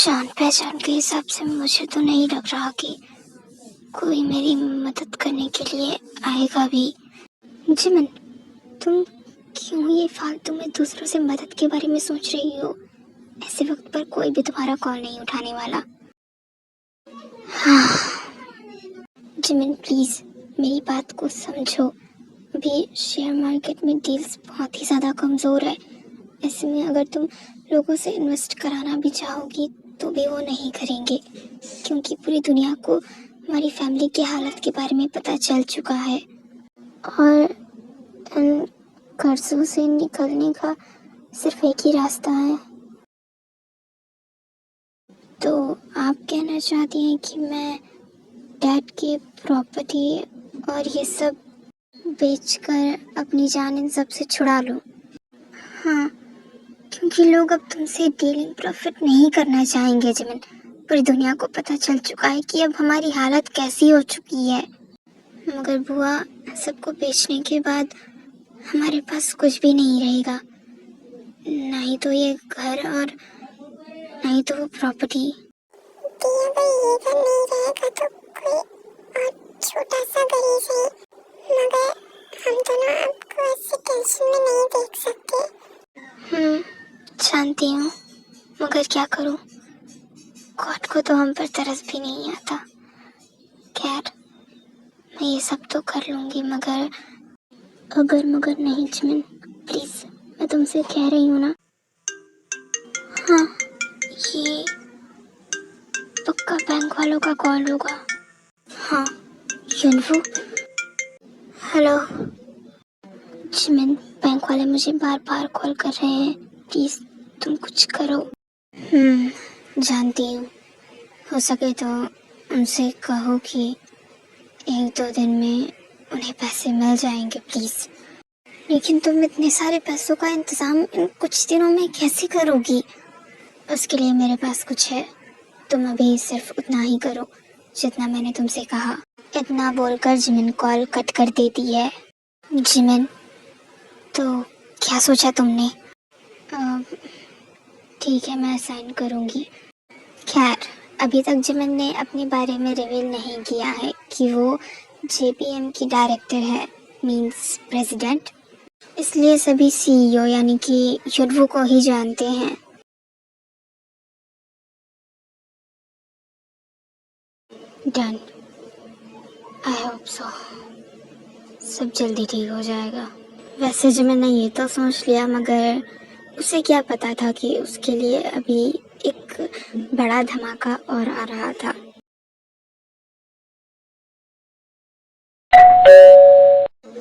जान पहचान के हिसाब से मुझे तो नहीं लग रहा कि कोई मेरी मदद करने के लिए आएगा भी। जिमन, तुम क्यों ये फालतू में दूसरों से मदद के बारे में सोच रही हो? ऐसे वक्त पर कोई भी तुम्हारा कॉल नहीं उठाने वाला। हाँ जिमन, प्लीज मेरी बात को समझो। अभी शेयर मार्केट में डील्स बहुत ही ज़्यादा कमज़ोर है। ऐसे में अगर तुम लोगों से इन्वेस्ट कराना भी चाहोगी तो भी वो नहीं करेंगे, क्योंकि पूरी दुनिया को हमारी फैमिली की हालत के बारे में पता चल चुका है और इन कर्जों से निकलने का सिर्फ एक ही रास्ता है। तो आप कहना चाहती हैं कि मैं डैड की प्रॉपर्टी और ये सब बेचकर अपनी जान इन सब से छुड़ा लूं? हाँ, क्योंकि लोग अब तुमसे डीलिंग प्रॉफिट नहीं करना चाहेंगे जिमिन। पूरी दुनिया को पता चल चुका है कि अब हमारी हालत कैसी हो चुकी है। मगर बुआ, सबको बेचने के बाद हमारे पास कुछ भी नहीं रहेगा, नहीं तो ये घर और नहीं तो वो प्रॉपर्टी। अगर ये घर नहीं रहेगा तो कोई और छोटा सा घर ही सही, मगर हम दोनों आपको ऐसे टेंशन में नहीं देख सकते। जानती हूँ, मगर क्या करूँ, गॉड को तो हम पर तरस भी नहीं आता। खैर, मैं ये सब तो कर लूँगी, मगर अगर मगर नहीं जिमिन, प्लीज़, मैं तुमसे कह रही हूँ ना। हाँ, ये पक्का बैंक वालों का कॉल होगा। हाँ, युनवू। हेलो जिमिन, बैंक वाले मुझे बार बार कॉल कर रहे हैं, प्लीज़ तुम कुछ करो। जानती हूँ, हो सके तो उनसे कहो कि 1-2 दिन में उन्हें पैसे मिल जाएंगे प्लीज़। लेकिन तुम इतने सारे पैसों का इंतज़ाम इन कुछ दिनों में कैसे करोगी? उसके लिए मेरे पास कुछ है, तुम अभी सिर्फ उतना ही करो जितना मैंने तुमसे कहा। इतना बोलकर जिमिन कॉल कट कर देती है। जिमिन, तो क्या सोचा तुमने? ठीक है, मैं साइन करूँगी। खैर, अभी तक जिमिन ने अपने बारे में रिवील नहीं किया है कि वो जेपीएम की डायरेक्टर है, मींस प्रेसिडेंट। इसलिए सभी सीईओ यानी कि युनवू को ही जानते हैं। डन, आई होप सो सब जल्दी ठीक हो जाएगा। वैसे जिमिन ने ये तो सोच लिया, मगर उसे क्या पता था कि उसके लिए अभी एक बड़ा धमाका और आ रहा था।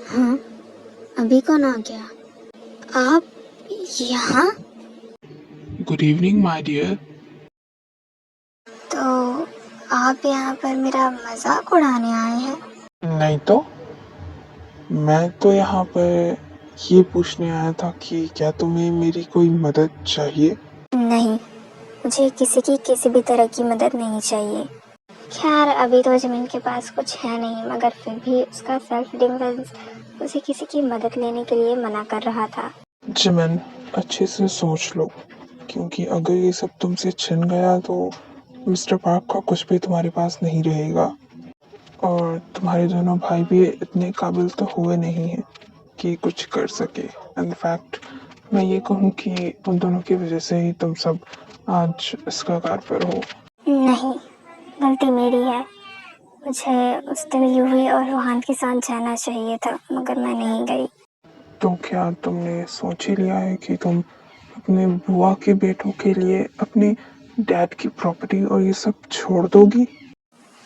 हाँ, अभी कौन आ गया? आप यहाँ? Good evening my dear. तो आप यहाँ पर मेरा मजाक उड़ाने आए हैं? नहीं तो, मैं तो यहाँ पर ये पूछने आया था कि क्या तुम्हें मेरी कोई मदद चाहिए? नहीं, मुझे किसी की किसी भी तरह की मदद नहीं चाहिए। खैर, अभी तो जिमिन के पास कुछ है नहीं, मगर फिर भी उसका सेल्फ डिफेंस उसे किसी की मदद लेने के लिए मना कर रहा था। जिमिन, अच्छे से सोच लो, क्योंकि अगर ये सब तुमसे छिन गया तो मिस्टर पार्क का कुछ भी तुम्हारे पास नहीं रहेगा, और तुम्हारे दोनों भाई भी इतने काबिल तो हुए नहीं हैं कि कुछ कर सके। इनफैक्ट मैं ये कहूँ कि उन दोनों की वजह से ही तुम सब आज इस कगार पर हो। नहीं, गलती मेरी है। मुझे उस दिन यूवी और रोहान के साथ जाना चाहिए था, मगर मैं नहीं गई। तो क्या तुमने सोच ही लिया है कि तुम अपने बुआ के बेटों के लिए अपने डैड की प्रॉपर्टी और ये सब छोड़ दोगी?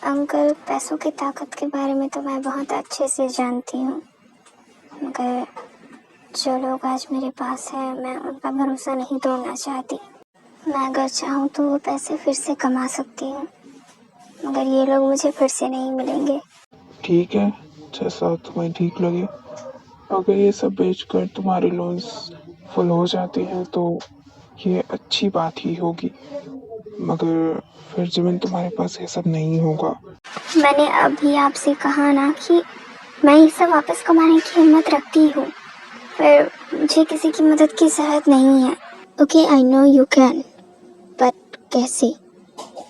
अंकल, पैसों की ताकत के बारे में तो मैं बहुत अच्छे से जानती हूँ, मगर जो लोग आज मेरे पास हैं, मैं उनका भरोसा नहीं तोड़ना चाहती। मैं अगर चाहूँ तो वो पैसे फिर से कमा सकती हूँ, मगर ये लोग मुझे फिर से नहीं मिलेंगे। ठीक है, जैसा तुम्हें ठीक लगे। अगर ये सब बेचकर तुम्हारे लोन्स फुल हो जाते हैं तो ये अच्छी बात ही होगी, मगर फिर जमीन तुम्हारे पास ये सब नहीं होगा। मैंने अभी आपसे कहा ना कि मैं इसे वापस कमाने की हिम्मत रखती हूँ, फिर मुझे किसी की मदद की जरूरत नहीं है। Okay, I know you can, but कैसे?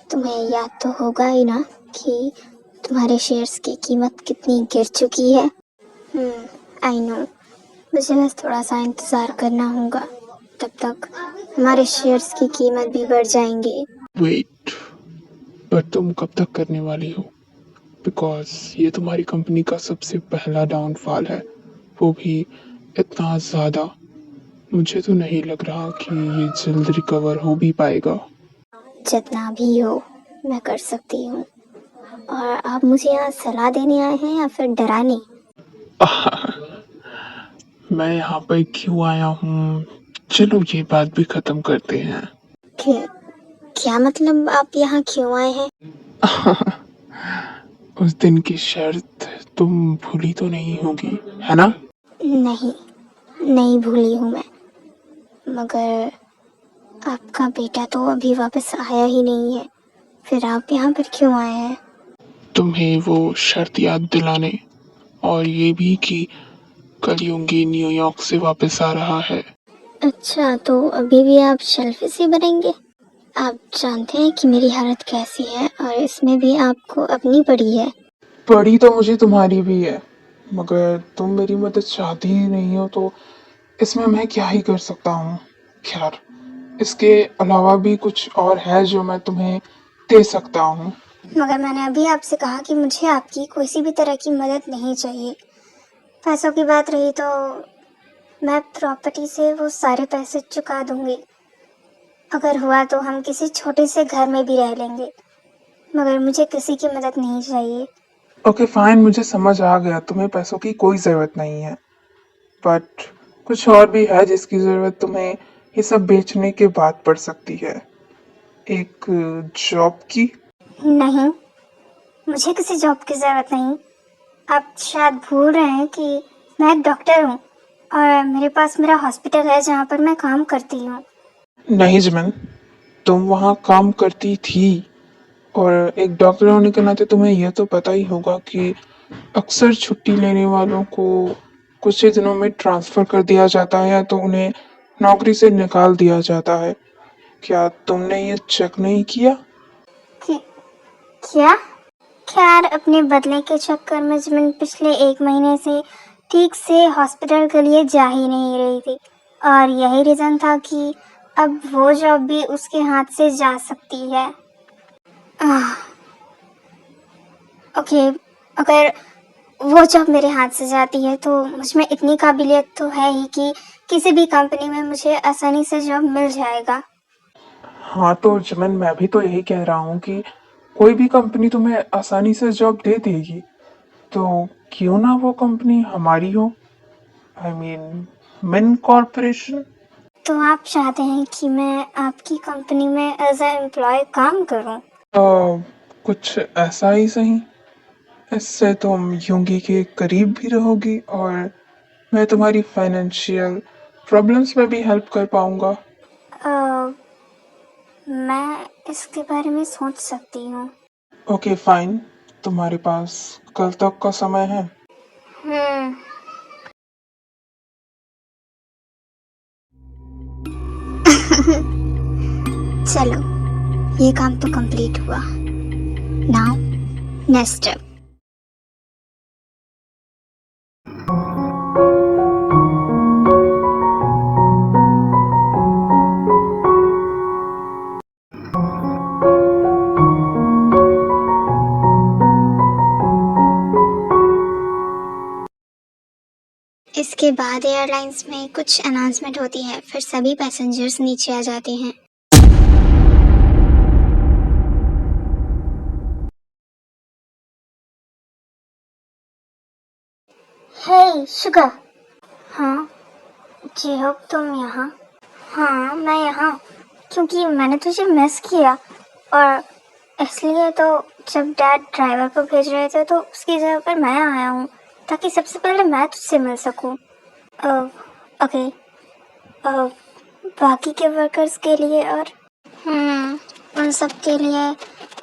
तुम्हें याद तो होगा ही ना कि तुम्हारे शेयर्स की कीमत कितनी गिर चुकी है। आई नो, मुझे बस थोड़ा सा इंतज़ार करना होगा, तब तक हमारे शेयर्स की कीमत भी बढ़ जाएंगी। वेट, पर तुम कब तक करने वाली हो? बिकॉज ये तुम्हारी कंपनी का सबसे पहला डाउनफॉल है, वो भी इतना ज़्यादा। मुझे तो नहीं लग रहा कि ये जल्द रिकवर हो भी पाएगा। जितना भी हो मैं कर सकती हूँ। और आप मुझे यहाँ सलाह देने आए हैं या फिर डराने? मैं यहाँ पर क्यों आया हूँ, चलो ये बात भी खत्म करते हैं। क्या मतलब आप यहाँ क्यों आए हैं? उस दिन की शर्त तुम भूली तो नहीं होगी, है ना? नहीं, नहीं भूली हूँ मैं, मगर आपका बेटा तो अभी वापस आया ही नहीं है, फिर आप यहाँ पर क्यों आए हैं? तुम्हें वो शर्त याद दिलाने, और ये भी कि कल योंगी न्यूयॉर्क से वापस आ रहा है। अच्छा, तो अभी भी आप शेल्फिश ही बनेंगे? आप जानते हैं कि मेरी हालत कैसी है, और इसमें भी आपको अपनी पड़ी है। पड़ी तो मुझे तुम्हारी भी है, मगर तुम मेरी मदद चाहती ही नहीं हो, तो इसमें मैं क्या ही कर सकता हूँ। खैर, इसके अलावा भी कुछ और है जो मैं तुम्हें दे सकता हूँ। मगर मैंने अभी आपसे कहा कि मुझे आपकी किसी भी तरह की मदद नहीं चाहिए। पैसों की बात रही तो मैं प्रॉपर्टी से वो सारे पैसे चुका दूंगी। अगर हुआ तो हम किसी छोटे से घर में भी रह लेंगे, मगर मुझे किसी की मदद नहीं चाहिए। ओके फाइन, मुझे समझ आ गया, तुम्हें पैसों की कोई ज़रूरत नहीं है, बट कुछ और भी है जिसकी ज़रूरत तुम्हें ये सब बेचने के बाद पड़ सकती है। एक जॉब की। नहीं, मुझे किसी जॉब की ज़रूरत नहीं। आप शायद भूल रहे हैं कि मैं एक डॉक्टर हूँ, और मेरे पास मेरा हॉस्पिटल है जहाँ पर मैं काम करती हूँ। नहीं जिमन, तुम वहाँ काम करती थी, और एक डॉक्टर होने के नाते तुम्हें यह तो पता ही होगा कि अक्सर छुट्टी लेने वालों को कुछ ही दिनों में ट्रांसफ़र कर दिया जाता है, या तो उन्हें नौकरी से निकाल दिया जाता है। क्या तुमने ये चेक नहीं किया? कि- क्या? खैर, अपने बदले के चक्कर में मैं पिछले 1 महीने से ठीक से हॉस्पिटल के लिए जा ही नहीं रही थी, और यही रीज़न था कि अब वो जॉब भी उसके हाथ से जा सकती है। आह, ओके, अगर वो जॉब मेरे हाथ से जाती है तो मुझ में इतनी काबिलियत तो है ही कि किसी भी कंपनी में मुझे आसानी से जॉब मिल जाएगा। हाँ तो जिमन, मैं भी तो यही कह रहा हूँ कि कोई भी कंपनी तुम्हें आसानी से जॉब दे देगी, तो क्यों ना वो कंपनी हमारी हो। आई मीन मिन कॉरपोरेशन। तो आप चाहते हैं कि मैं आपकी कंपनी में एज ए एम्प्लॉय काम करूं? कुछ ऐसा ही सही। इससे तुम योंगी के करीब भी रहोगी, और मैं तुम्हारी फाइनेंशियल प्रॉब्लम्स में भी हेल्प कर पाऊंगा। अ, मैं इसके बारे में सोच सकती हूँ। ओके फाइन, तुम्हारे पास कल तक का समय है। हम्म चलो, ये काम तो कंप्लीट हुआ। Now next step. इसके बाद एयरलाइंस में कुछ अनाउंसमेंट होती है, फिर सभी पैसेंजर्स नीचे आ जाते हैं। हे शुगर। हाँ जी, हो तुम यहाँ? हाँ मैं यहाँ, क्योंकि मैंने तुझे मिस किया, और इसलिए तो जब डैड ड्राइवर को भेज रहे थे तो उसकी जगह पर मैं आया हूँ, ताकि सबसे पहले मैं तुझसे मिल सकूँ। ओके, बाकी के वर्कर्स के लिए और उन सब के लिए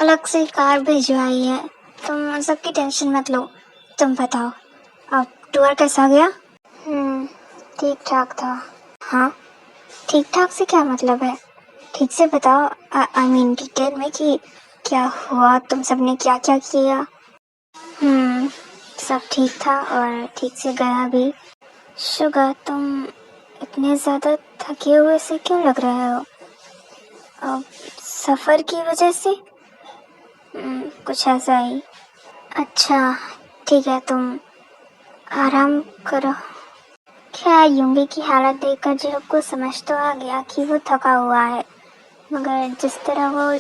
अलग से कार भिजवाई है। तुम उन सब की टेंशन मत लो। तुम बताओ, अब टूर कैसा गया? ठीक ठाक था। हाँ, ठीक ठाक से क्या मतलब है? ठीक से बताओ, आई मीन डिटेल में, कि क्या हुआ? तुम सबने क्या क्या किया? सब ठीक था और ठीक से गया भी। शुगर, तुम इतने ज़्यादा थके हुए से क्यों लग रहे हो? सफ़र की वजह से? कुछ ऐसा ही। अच्छा, ठीक है, तुम आराम करो। क्या यूंगी की हालत देखकर जिहोक को समझ तो आ गया कि वो थका हुआ है, मगर जिस तरह वो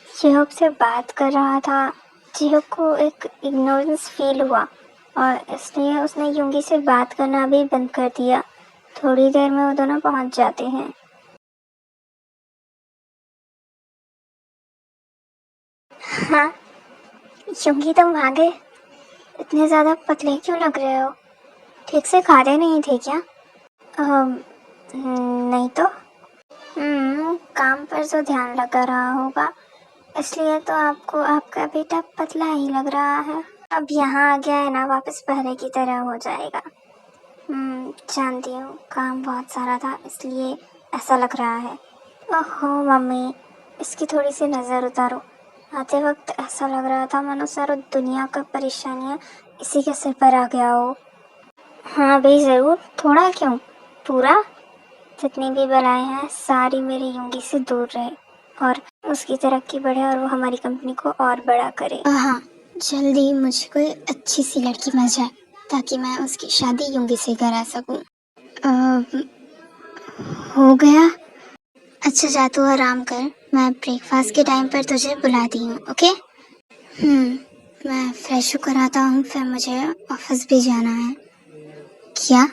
जिहोक से बात कर रहा था, जिहोक को एक इग्नोरेंस फील हुआ और इसलिए उसने यूंगी से बात करना भी बंद कर दिया। थोड़ी देर में वो दोनों पहुंच जाते हैं। हाँ, यूंगी, तुम आ गए। इतने ज़्यादा पतले क्यों लग रहे हो? ठीक से खाते नहीं थे क्या? नहीं तो। काम पर तो ध्यान लगा रहा होगा, इसलिए तो आपको आपका बेटा पतला ही लग रहा है। अब यहाँ आ गया है ना, वापस पहले की तरह हो जाएगा। जानती हूँ, काम बहुत सारा था इसलिए ऐसा लग रहा है। ओहो मम्मी, इसकी थोड़ी सी नज़र उतारो। आते वक्त ऐसा लग रहा था मानो सारा दुनिया का परेशानियाँ इसी के सिर पर आ गया हो। हाँ भाई, ज़रूर। थोड़ा क्यों, पूरा। जितनी भी बलाएं हैं सारी मेरी यूंगी से दूर रहे और उसकी तरक्की बढ़े और वो हमारी कंपनी को और बड़ा करे। हाँ, जल्दी मुझे कोई अच्छी सी लड़की मिल जाए ताकि मैं उसकी शादी यूंगी से करा सकूं। हो गया। अच्छा, जा तू आराम कर, मैं ब्रेकफास्ट के टाइम पर तुझे बुलाती हूँ, ओके? मैं फ्रेश होकर आता हूँ, फिर मुझे ऑफिस भी जाना है। क्या?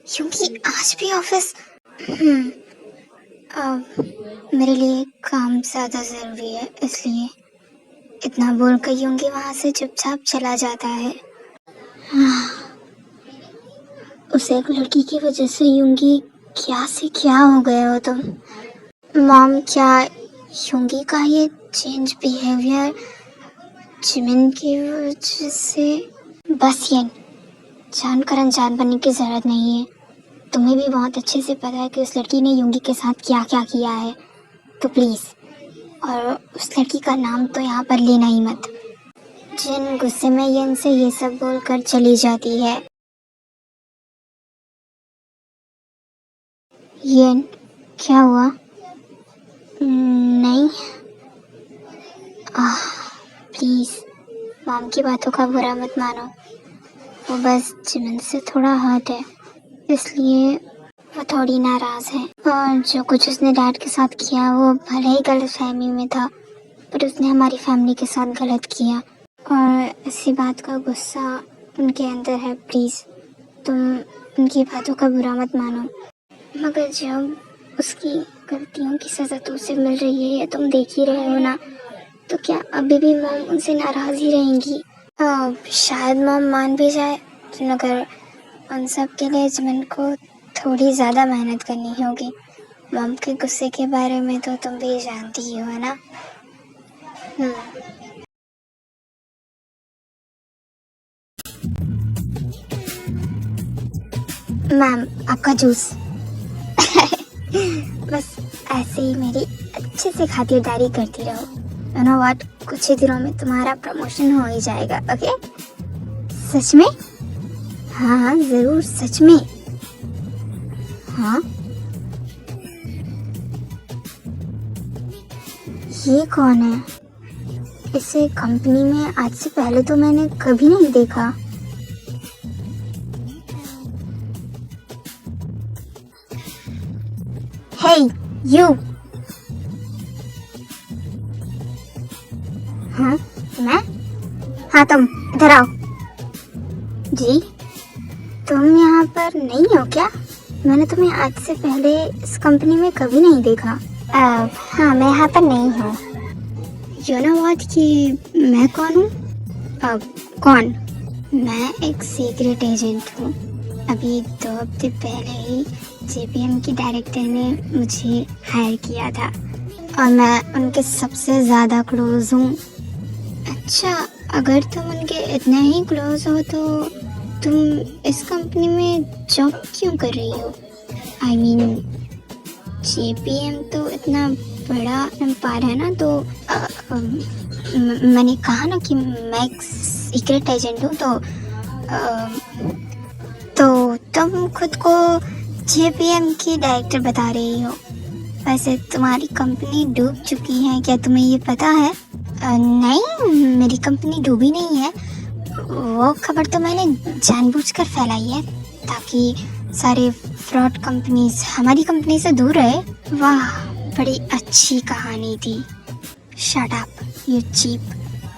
क्योंकि आज भी ऑफिस? मेरे लिए काम ज़्यादा ज़रूरी है, इसलिए इतना बोल कर यूंगी वहाँ से चुपचाप चला जाता है। उस एक लड़की की वजह से यूंगी क्या से क्या हो गए हो तुम? मॉम, क्या यूंगी का ये चेंज बिहेवियर जिमिन की वजह से? बस ये जानकर अनजान बनने की ज़रूरत नहीं है। तुम्हें भी बहुत अच्छे से पता है कि उस लड़की ने यूंगी के साथ क्या क्या किया है, तो प्लीज़, और उस लड़की का नाम तो यहाँ पर लेना ही मत। जिन गुस्से में ये इनसे ये सब बोलकर चली जाती है। ये क्या हुआ? नहीं, प्लीज़ मॉम की बातों का बुरा मत मानो। वो बस जिमिन से थोड़ा हर्ट है, इसलिए वो थोड़ी नाराज़ है। और जो कुछ उसने डैड के साथ किया वो भले ही गलतफहमी में था, पर उसने हमारी फैमिली के साथ गलत किया और इसी बात का गुस्सा उनके अंदर है। प्लीज़ तुम उनकी बातों का बुरा मत मानो। मगर जब उसकी गलतियों की सज़ा तो उसे मिल रही है, ये तुम देख ही रहे हो ना, तो क्या अभी भी मॉम उनसे नाराज़ ही रहेंगी? शायद मॉम मान भी जाए, मगर उन सब के लिए जिमिन को थोड़ी ज़्यादा मेहनत करनी होगी। मॉम के गुस्से के बारे में तो तुम भी जानती ही हो ना। मैम, आपका जूस। बस ऐसे ही मेरी अच्छे से खातिरदारी करती रहो। यू नो व्हाट, कुछ ही दिनों में तुम्हारा प्रमोशन हो ही जाएगा, ओके? सच में? हाँ ज़रूर, सच में। हाँ, ये कौन है? इसे कंपनी में आज से पहले तो मैंने कभी नहीं देखा। हे यू। हाँ, मैं? हाँ, तुम इधर आओ। जी, तुम यहाँ पर नहीं हो क्या? मैंने तुम्हें आज से पहले इस कंपनी में कभी नहीं देखा। हाँ, मैं यहाँ पर नहीं हूँ। यू नो व्हाट कि मैं कौन हूँ? कौन? मैं एक सीक्रेट एजेंट हूँ। अभी 2 हफ्ते पहले ही जेपीएम की डायरेक्टर ने मुझे हायर किया था और मैं उनके सबसे ज़्यादा क्लोज हूँ। अच्छा, अगर तुम उनके इतने ही क्लोज हो तो तुम इस कंपनी में जॉब क्यों कर रही हो? आई मीन, जेपीएम तो इतना बड़ा एम्पायर है ना, तो मैंने कहा ना कि मैं एक सीक्रेट एजेंट हूँ, तो तुम खुद को जेपीएम की डायरेक्टर बता रही हो। वैसे तुम्हारी कंपनी डूब चुकी है, क्या तुम्हें ये पता है? नहीं, मेरी कंपनी डूबी नहीं है। वो खबर तो मैंने जानबूझकर फैलाई है ताकि सारे फ्रॉड कंपनीज हमारी कंपनी से दूर रहे। वाह, बड़ी अच्छी कहानी थी। Shut up you cheap.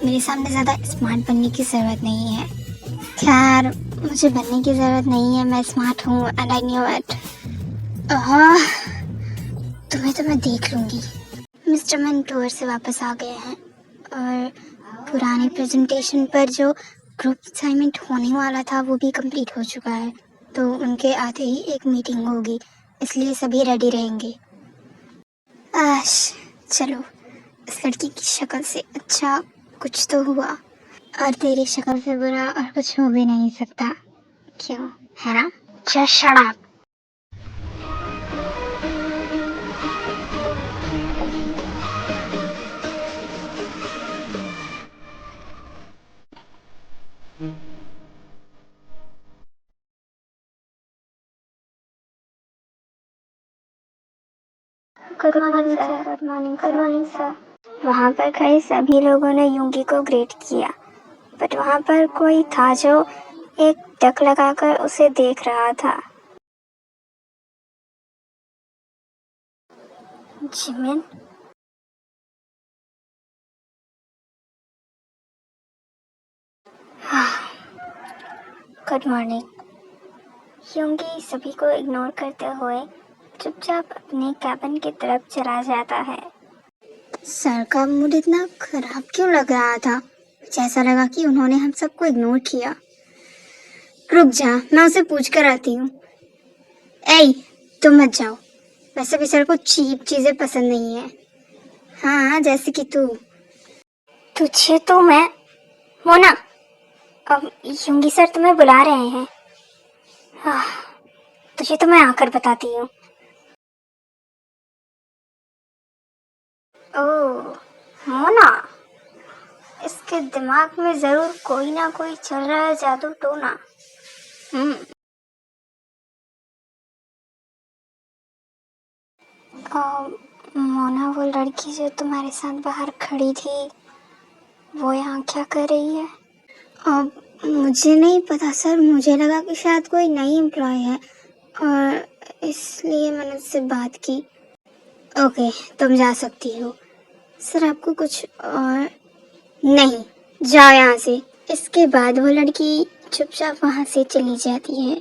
मेरे सामने ज़्यादा स्मार्ट बनने की ज़रूरत नहीं है। खैर, मुझे बनने की ज़रूरत नहीं है, मैं स्मार्ट हूँ एंड आई न्यू इट। तुम्हें तो मैं देख लूँगी। मिस्टर मैन टूर से वापस आ गए हैं और पुरानी प्रेजेंटेशन पर जो ग्रुप असाइनमेंट होने वाला था वो भी कंप्लीट हो चुका है। तो उनके आते ही एक मीटिंग होगी, इसलिए सभी रेडी रहेंगे। चलो, इस लड़की की शक्ल से अच्छा कुछ तो हुआ, और तेरी शक्ल से बुरा और कुछ हो भी नहीं सकता, क्यों, है ना? Just shut up. Good morning sir. Good morning sir. वहाँ पर खड़े सभी लोगों ने यूंगी को ग्रेट किया, बट वहाँ पर कोई था जो एक टक लगाकर उसे देख रहा था। Jimin, good morning. यूंगी सभी को इग्नोर करते हुए चुपचाप अपने कैबिन की तरफ चला जाता है। सर का मूड इतना खराब क्यों लग रहा था? जैसा लगा कि उन्होंने हम सबको इग्नोर किया। रुक जा, मैं उसे पूछ कर आती हूँ। ए, तुम मत जाओ, वैसे भी सर को चीप चीजें पसंद नहीं है। हाँ, जैसे कि तुझे तो मैं, मोना, अब यूंगी सर तुम्हें बुला रहे हैं। तुझे तो मैं आकर बताती हूँ। ओह मोना, इसके दिमाग में जरूर कोई ना कोई चल रहा है जादू टोना। मोना, वो लड़की जो तुम्हारे साथ बाहर खड़ी थी, वो यहाँ क्या कर रही है? अब मुझे नहीं पता सर, मुझे लगा कि शायद कोई नई एम्प्लॉय है और इसलिए मैंने उससे बात की। ओके, तुम जा सकती हो। सर, आपको कुछ और? नहीं, जाओ यहाँ से। इसके बाद वो लड़की चुपचाप वहाँ से चली जाती है।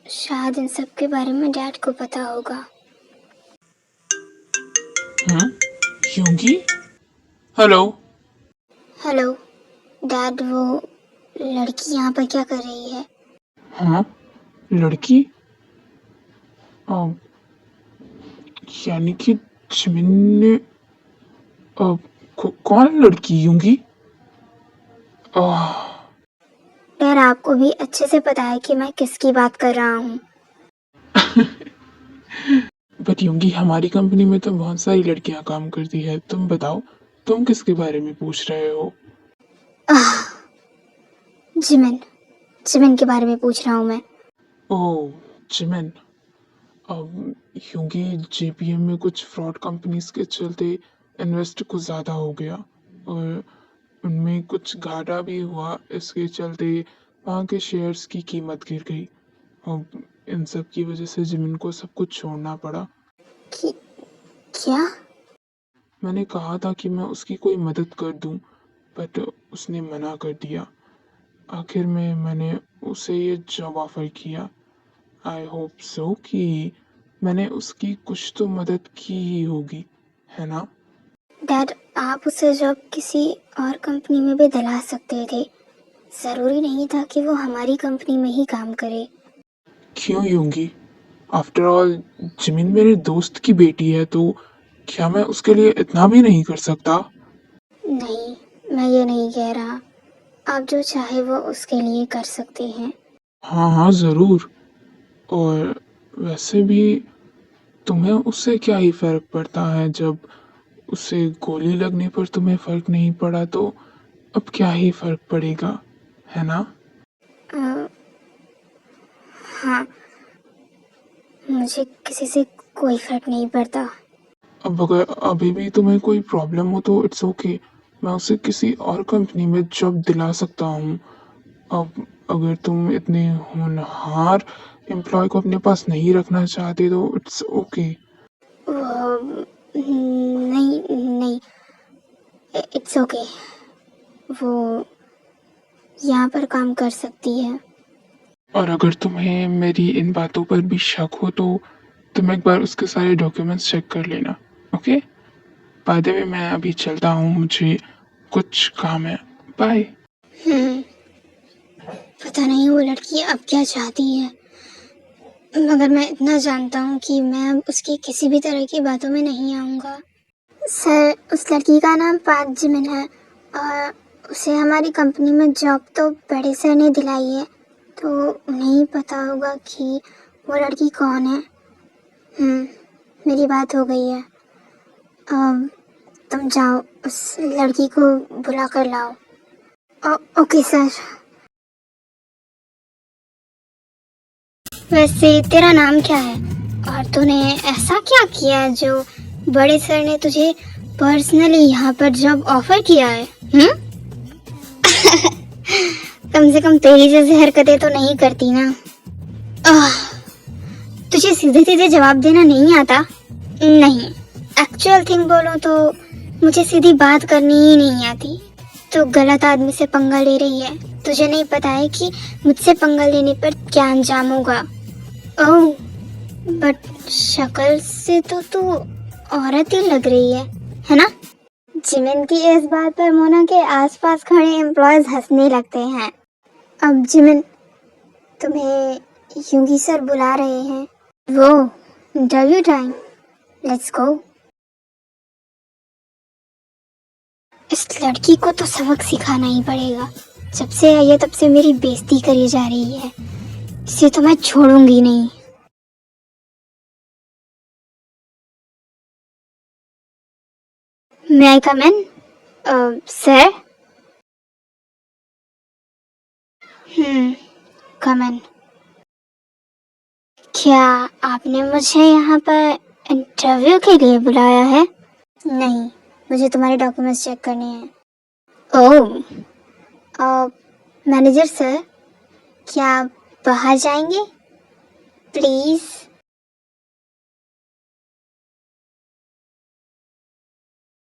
शायद इन सब के बारे में डैड को पता होगा। यूंगी, हेलो। हेलो डैड, वो लड़की यहाँ पर क्या कर रही है? हाँ, लड़की? यानी कि जिमिन ने कौन लड़की यूंगी? डैड, आपको भी अच्छे से पता है कि मैं किसकी बात कर रहा हूँ। बट यूंगी, हमारी कंपनी में तो बहुत सारी लड़कियां काम करती है। तुम बताओ, तुम किसके बारे में पूछ रहे हो? जिमिन के बारे में पूछ रहा हूँ मैं। ओह, जिमिन। अब यूंगी, जेपीएम में कुछ फ्रॉड कंपनीज के चलते इन्वेस्ट कुछ ज़्यादा हो गया और उनमें कुछ घाटा भी हुआ। इसके चलते वहाँ के शेयर्स की कीमत गिर गई। अब इन सब की वजह से जिमिन को सब कुछ छोड़ना पड़ा। क्या? मैंने कहा था कि मैं उसकी कोई मदद कर दूं, बट उसने मना कर दिया। आखिर में मैंने उसे ये जॉब ऑफर किया। आई होप सो कि मैंने उसकी कुछ तो मदद की ही होगी, है ना? डैड, आप उसे जॉब किसी और कंपनी में भी दिला सकते थे। जरूरी नहीं था कि वो हमारी कंपनी में ही काम करे। क्यों यूंगी? आफ्टर ऑल जिमिन मेरे दोस्त की बेटी है, तो क्या मैं उसके लिए इतना भी नहीं कर सकता? नहीं, मैं ये नहीं कह रहा। आप जो चाहे वो उसके लिए कर सकते हैं। हाँ हाँ, ज़रूर। और वैसे भी तुम्हें उससे क्या ही फर्क पड़ता है? जब उसे गोली लगने पर तुम्हें फर्क नहीं पड़ा तो अब क्या ही फर्क पड़ेगा, है ना? अ, हाँ, मुझे किसी से कोई फर्क नहीं पड़ता। अब अगर अभी भी तुम्हें कोई प्रॉब्लम हो तो इट्स ओके, मैं उसे किसी और कंपनी में जॉब दिला सकता हूँ। अब अगर तुम इतने होनहार एम्प्लॉय को अपने पास नहीं रखना चाहते तो इट्स ओके। नहीं नहीं, इट्स ओके। वो यहाँ पर काम कर सकती है। और अगर तुम्हें मेरी इन बातों पर भी शक हो तो तुम एक बार उसके सारे डॉक्यूमेंट्स चेक कर लेना, ओके? बाय द वे मैं अभी चलता हूँ, मुझे कुछ काम है। बाय। हम्म, पता नहीं वो लड़की अब क्या चाहती है, मगर मैं इतना जानता हूँ कि मैं अब उसकी किसी भी तरह की बातों में नहीं आऊँगा। सर, उस लड़की का नाम पाक जिमिन है और उसे हमारी कंपनी में जॉब तो बड़े सर ने दिलाई है, तो उन्हें ही पता होगा कि वो लड़की कौन है। मेरी बात हो गई है। अब तुम जाओ, उस लड़की को बुला कर लाओ। Okay sir. वैसे तेरा नाम क्या है और तूने ऐसा क्या किया जो बड़े सर ने तुझे पर्सनली यहाँ पर जॉब ऑफर किया है? कम से कम तेरी जैसी हरकतें तो नहीं करती ना। आह, तुझे सीधे सीधे जवाब देना नहीं आता? नहीं, एक्चुअल थिंग बोलो तो मुझे सीधी बात करनी ही नहीं आती। तू गलत आदमी से पंगा ले रही है। तुझे नहीं पता है कि मुझसे पंगा लेने पर क्या अंजाम होगा। ओह, बट शक्ल से तो तू औरत ही लग रही है ना? जिमिन की इस बात पर मोना के आसपास खड़े एम्प्लॉयज हंसने लगते हैं। अब जिमिन, तुम्हें यूंगी सर बुला रहे हैं। वो इंटरव्यू टाइम, लेट्स गो। इस लड़की को तो सबक सिखाना ही पड़ेगा। जब से आई है तब से मेरी बेइज्जती करी जा रही है, इसे तो मैं छोड़ूंगी नहीं। May I come in? Sir? come in. क्या आपने मुझे यहाँ पर इंटरव्यू के लिए बुलाया है? नहीं, मुझे तुम्हारे डॉक्यूमेंट्स चेक करने हैं। ओह, मैनेजर सर, क्या आप बाहर जाएंगे? प्लीज़।